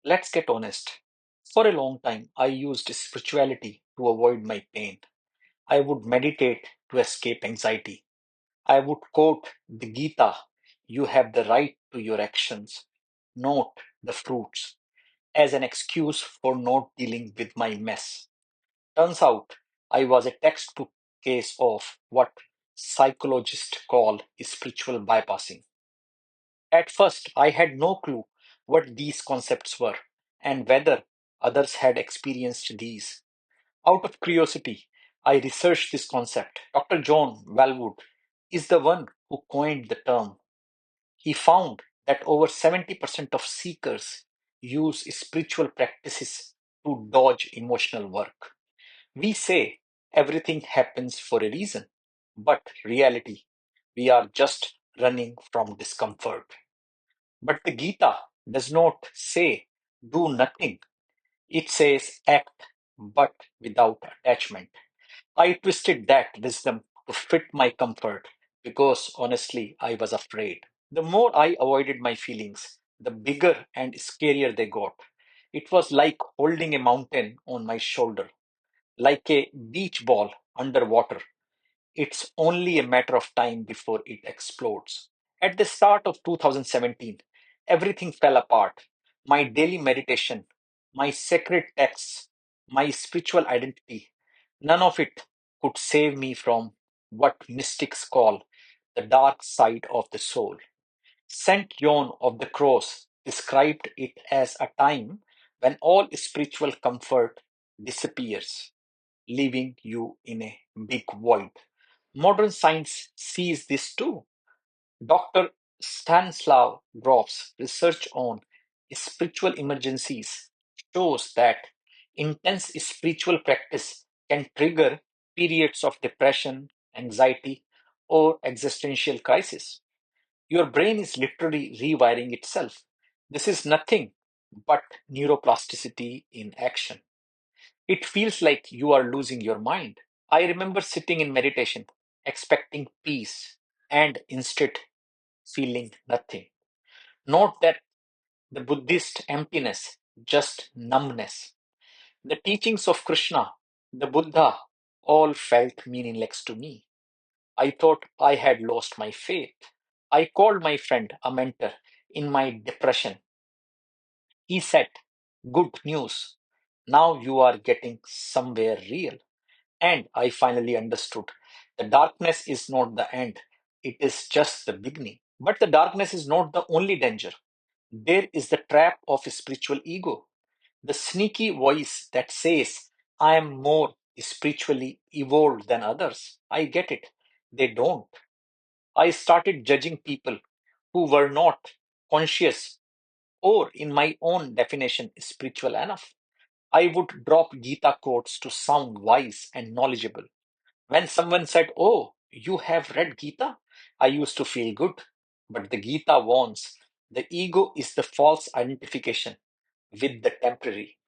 Let's get honest. For a long time, I used spirituality to avoid my pain. I would meditate to escape anxiety. I would quote the Gita: "You have the right to your actions, not the fruits," as an excuse for not dealing with my mess. Turns out I was a textbook case of what psychologists call spiritual bypassing. At first, I had no clue what these concepts were and whether others had experienced these. Out of curiosity, I researched this concept. Dr. John Walwood is the one who coined the term. He found that over 70% of seekers use spiritual practices to dodge emotional work. We say everything happens for a reason, but reality, we are just running from discomfort. But the Gita does not say do nothing. It says act, but without attachment. I twisted that wisdom to fit my comfort because honestly, I was afraid. The more I avoided my feelings, the bigger and scarier they got. It was like holding a mountain on my shoulder, like a beach ball underwater. It's only a matter of time before it explodes. At the start of 2017, everything fell apart. My daily meditation, my sacred texts, my spiritual identity, none of it could save me from what mystics call the dark side of the soul. Saint John of the Cross described it as a time when all spiritual comfort disappears, leaving you in a big void. Modern science sees this too. Dr. Stanislav Grof's research on spiritual emergencies shows that intense spiritual practice can trigger periods of depression, anxiety, or existential crisis. Your brain is literally rewiring itself. This is nothing but neuroplasticity in action. It feels like you are losing your mind. I remember sitting in meditation, expecting peace, and instead feeling nothing. Not that the Buddhist emptiness, just numbness. The teachings of Krishna, the Buddha, all felt meaningless to me. I thought I had lost my faith. I called my friend, a mentor, in my depression. He said, "Good news. Now you are getting somewhere real." And I finally understood. The darkness is not the end, it is just the beginning. But the darkness is not the only danger. There is the trap of spiritual ego, the sneaky voice that says, "I am more spiritually evolved than others." I get it. They don't. I started judging people who were not conscious or, in my own definition, spiritual enough. I would drop Gita quotes to sound wise and knowledgeable. When someone said, "Oh, you have read Gita," I used to feel good. But the Gita warns the ego is the false identification with the temporary.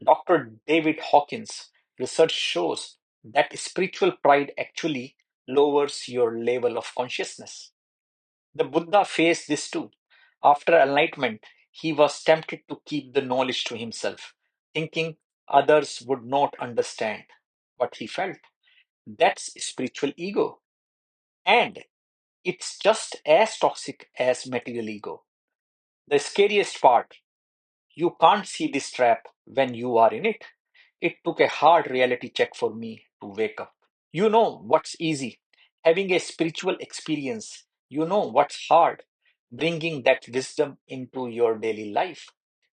Dr. David Hawkins' research shows that spiritual pride actually lowers your level of consciousness. The Buddha faced this too. After enlightenment, he was tempted to keep the knowledge to himself, thinking others would not understand what he felt. That's spiritual ego. And it's just as toxic as material ego. The scariest part, you can't see this trap when you are in it. It took a hard reality check for me to wake up. You know what's easy? Having a spiritual experience. You know what's hard? Bringing that wisdom into your daily life.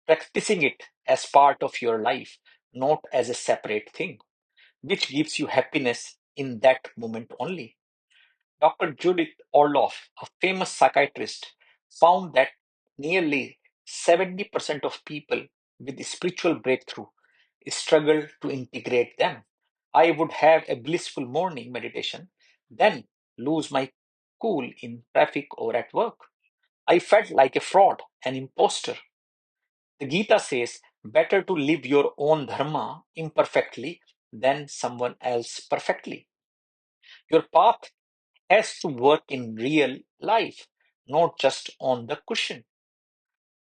Practicing it as part of your life, not as a separate thing, which gives you happiness in that moment only. Dr. Judith Orloff, a famous psychiatrist, found that nearly 70% of people with spiritual breakthrough struggle to integrate them. I would have a blissful morning meditation, then lose my cool in traffic or at work. I felt like a fraud, an imposter. The Gita says, better to live your own dharma imperfectly than someone else perfectly. Your path has to work in real life, not just on the cushion.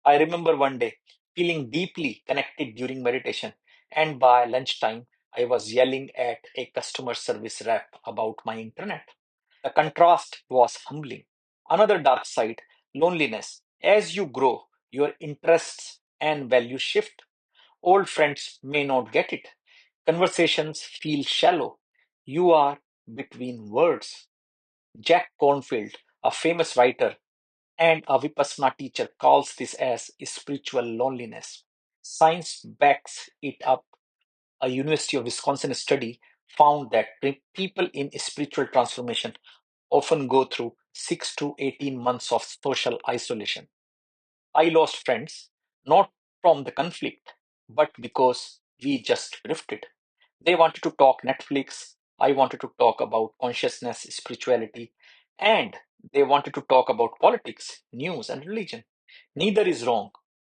I remember one day feeling deeply connected during meditation, and by lunchtime, I was yelling at a customer service rep about my internet. The contrast was humbling. Another dark side, loneliness. As you grow, your interests and values shift. Old friends may not get it. Conversations feel shallow. You are between words. Jack Cornfield, a famous writer and a Vipassana teacher, calls this as spiritual loneliness. Science backs it up. A University of Wisconsin study found that people in spiritual transformation often go through 6 to 18 months of social isolation. I lost friends, not from the conflict, but because we just drifted. They wanted to talk Netflix, I wanted to talk about consciousness, spirituality, and they wanted to talk about politics, news, and religion. Neither is wrong,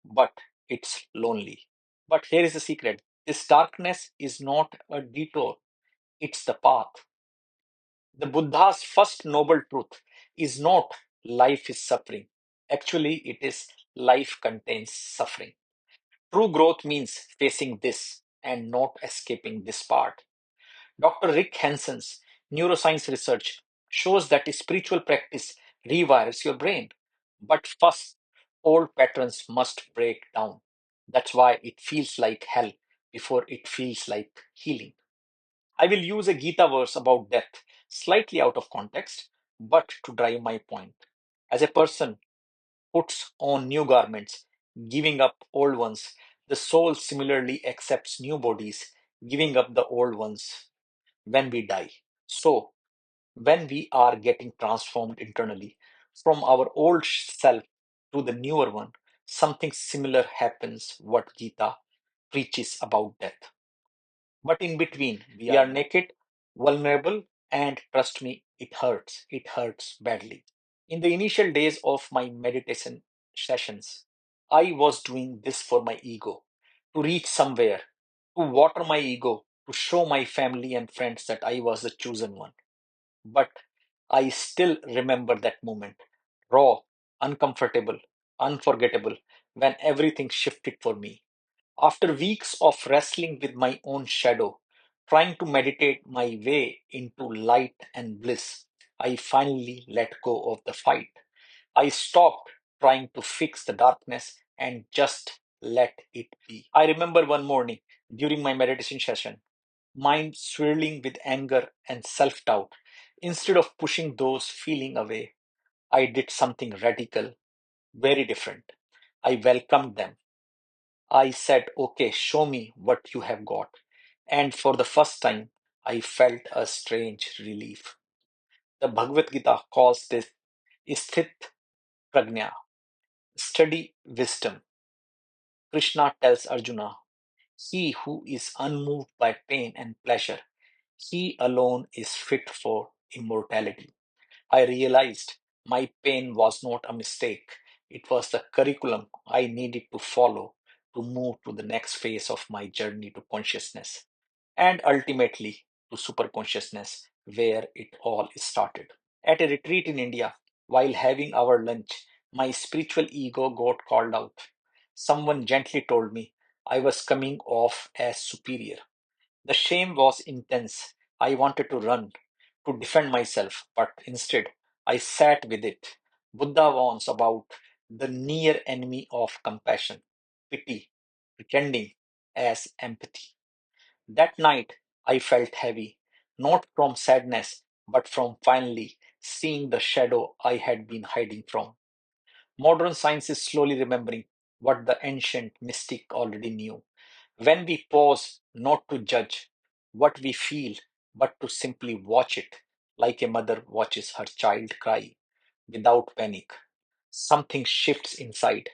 but it's lonely. But here is the secret, this darkness is not a detour, it's the path. The Buddha's first noble truth is not life is suffering. Actually, it is life contains suffering. True growth means facing this and not escaping this part. Dr. Rick Hanson's neuroscience research shows that spiritual practice rewires your brain. But first, old patterns must break down. That's why it feels like hell before it feels like healing. I will use a Gita verse about death, slightly out of context, but to drive my point. As a person puts on new garments, giving up old ones, the soul similarly accepts new bodies, giving up the old ones when we die. So, when we are getting transformed internally from our old self to the newer one, something similar happens what Gita preaches about death. But in between, we are naked, vulnerable, and trust me, it hurts. It hurts badly. In the initial days of my meditation sessions, I was doing this for my ego, to reach somewhere, to water my ego, to show my family and friends that I was the chosen one. But I still remember that moment, raw, uncomfortable, unforgettable, when everything shifted for me. After weeks of wrestling with my own shadow, trying to meditate my way into light and bliss, I finally let go of the fight. I stopped trying to fix the darkness and just let it be. I remember one morning during my meditation session, mind swirling with anger and self doubt. Instead of pushing those feelings away, I did something radical, very different. I welcomed them. I said, okay, show me what you have got. And for the first time, I felt a strange relief. The Bhagavad Gita calls this sthit prajna, steady wisdom. Krishna tells Arjuna, he who is unmoved by pain and pleasure, he alone is fit for immortality. I realized my pain was not a mistake. It was the curriculum I needed to follow to move to the next phase of my journey to consciousness and ultimately to superconsciousness, where it all started. At a retreat in India, while having our lunch, my spiritual ego got called out. Someone gently told me I was coming off as superior. The shame was intense. I wanted to run, to defend myself, but instead I sat with it. Buddha warns about the near enemy of compassion, pity, pretending as empathy. That night I felt heavy, not from sadness, but from finally seeing the shadow I had been hiding from. Modern science is slowly remembering what the ancient mystic already knew. When we pause not to judge what we feel, but to simply watch it, like a mother watches her child cry without panic, something shifts inside.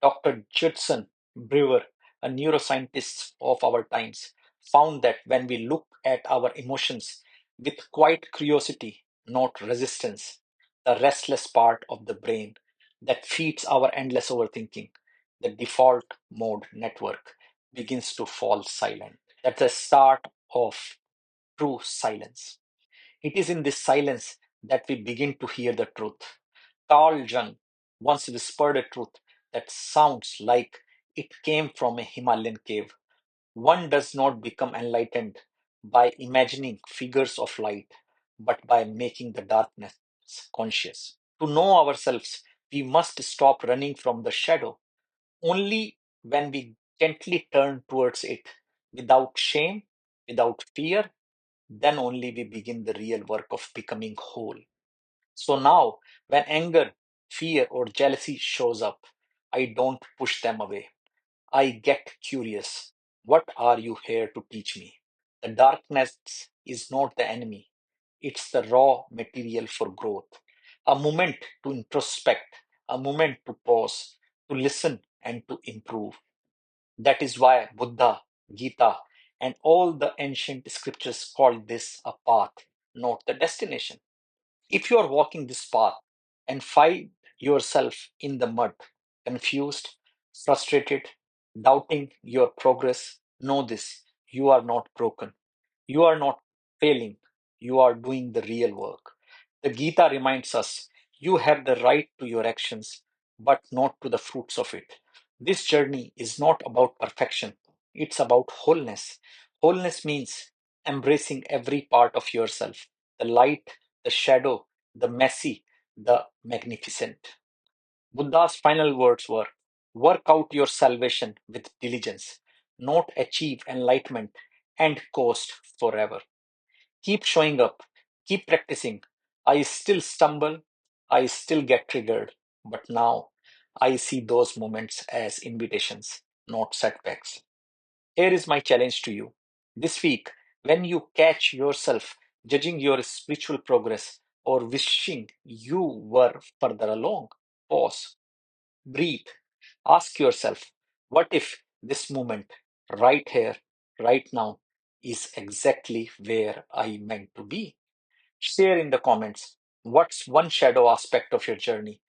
Dr. Judson Brewer, a neuroscientist of our times, found that when we look at our emotions with quiet curiosity, not resistance, the restless part of the brain that feeds our endless overthinking, the default mode network, begins to fall silent. That's the start of true silence. It is in this silence that we begin to hear the truth. Carl Jung once whispered a truth that sounds like it came from a Himalayan cave. One does not become enlightened by imagining figures of light, but by making the darkness conscious. To know ourselves, we must stop running from the shadow. Only when we gently turn towards it, without shame, without fear, then only we begin the real work of becoming whole. So now, when anger, fear, or jealousy shows up, I don't push them away. I get curious. What are you here to teach me? The darkness is not the enemy, it's the raw material for growth. A moment to introspect, a moment to pause, to listen, and to improve. That is why Buddha, Gita, and all the ancient scriptures call this a path, not the destination. If you are walking this path and find yourself in the mud, confused, frustrated, doubting your progress, know this: you are not broken. You are not failing. You are doing the real work. The Gita reminds us you have the right to your actions, but not to the fruits of it. This journey is not about perfection, it's about wholeness. Wholeness means embracing every part of yourself: the light, the shadow, the messy, the magnificent. Buddha's final words were: work out your salvation with diligence, not achieve enlightenment and coast forever. Keep showing up, keep practicing. I still stumble, I still get triggered, but now I see those moments as invitations, not setbacks. Here is my challenge to you. This week, when you catch yourself judging your spiritual progress or wishing you were further along, pause, breathe, ask yourself, what if this moment, right here, right now, is exactly where I meant to be? Share in the comments what's one shadow aspect of your journey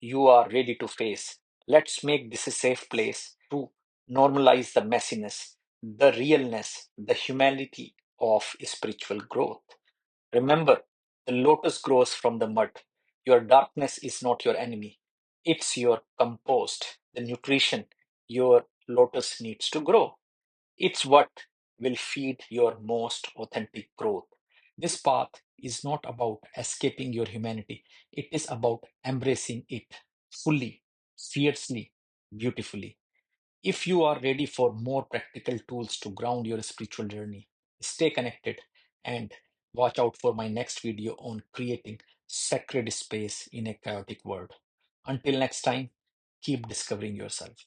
you are ready to face. Let's make this a safe place to normalize the messiness, the realness, the humanity of spiritual growth. Remember, the lotus grows from the mud. Your darkness is not your enemy, it's your compost, the nutrition your lotus needs to grow. It's what will feed your most authentic growth. This path is not about escaping your humanity, it is about embracing it fully, fiercely, beautifully. If you are ready for more practical tools to ground your spiritual journey, stay connected and watch out for my next video on creating sacred space in a chaotic world. Until next time, keep discovering yourself.